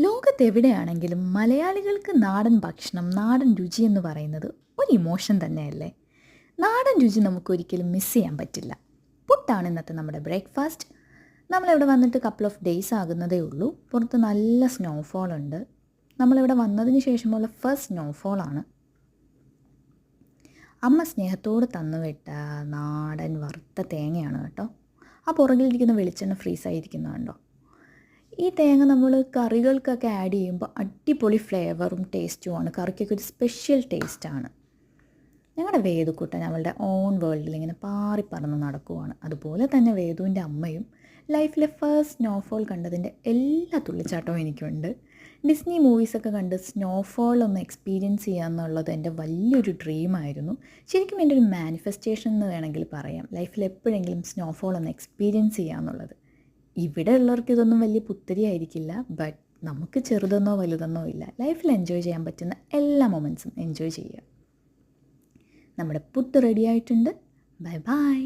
ലോകത്തെവിടെയാണെങ്കിലും മലയാളികൾക്ക് നാടൻ ഭക്ഷണം, നാടൻ രുചി എന്ന് പറയുന്നത് ഒരു ഇമോഷൻ തന്നെയല്ലേ? നാടൻ രുചി നമുക്കൊരിക്കലും മിസ് ചെയ്യാൻ പറ്റില്ല. പുട്ടാണ് ഇന്നത്തെ നമ്മുടെ ബ്രേക്ക്ഫാസ്റ്റ്. നമ്മളിവിടെ വന്നിട്ട് കപ്പിൾ ഓഫ് ഡേയ്സ് ആകുന്നതേ ഉള്ളൂ. പുറത്ത് നല്ല സ്നോഫോൾ ഉണ്ട്. നമ്മളിവിടെ വന്നതിന് ശേഷമുള്ള ഫസ്റ്റ് സ്നോഫോളാണ്. അമ്മ സ്നേഹത്തോട് തന്നുവിട്ട നാടൻ വറുത്ത തേങ്ങയാണ് കേട്ടോ. ആ പുറകിലിരിക്കുന്ന വെളിച്ചെണ്ണ ഫ്രീസായിരിക്കുന്നതുണ്ടോ? ഈ തേങ്ങ നമ്മൾ കറികൾക്കൊക്കെ ആഡ് ചെയ്യുമ്പോൾ അടിപൊളി ഫ്ലേവറും ടേസ്റ്റുമാണ്. കറിക്കൊക്കെ ഒരു സ്പെഷ്യൽ ടേസ്റ്റാണ്. ഞങ്ങളുടെ വേദുക്കുട്ടൻ അവളുടെ ഓൺ വേൾഡിൽ ഇങ്ങനെ പാറിപ്പറന്ന് നടക്കുവാണ്. അതുപോലെ തന്നെ വേദുവിൻ്റെ അമ്മയും ലൈഫിലെ ഫസ്റ്റ് സ്നോഫോൾ കണ്ടതിൻ്റെ എല്ലാ തുള്ളിച്ചാട്ടവും എനിക്കുണ്ട്. ഡിസ്നി മൂവീസൊക്കെ കണ്ട് സ്നോഫോൾ ഒന്ന് എക്സ്പീരിയൻസ് ചെയ്യുക എന്നുള്ളത് എൻ്റെ വലിയൊരു ഡ്രീമായിരുന്നു. ശരിക്കും എൻ്റെ ഒരു മാനിഫെസ്റ്റേഷൻ എന്ന് വേണമെങ്കിൽ പറയാം. ലൈഫിൽ എപ്പോഴെങ്കിലും സ്നോഫോൾ ഒന്ന് എക്സ്പീരിയൻസ് ചെയ്യുക എന്നുള്ളത്. ഇവിടെ ഉള്ളവർക്ക് ഇതൊന്നും വലിയ പുത്തരി ആയിരിക്കില്ല. ബട്ട് നമുക്ക് ചെറുതെന്നോ വലുതെന്നോ ഇല്ല. ലൈഫിൽ എൻജോയ് ചെയ്യാൻ പറ്റുന്ന എല്ലാ മൊമെൻറ്റ്സും എൻജോയ് ചെയ്യുക. നമ്മുടെ പുട്ട് റെഡി ആയിട്ടുണ്ട്. Bye bye.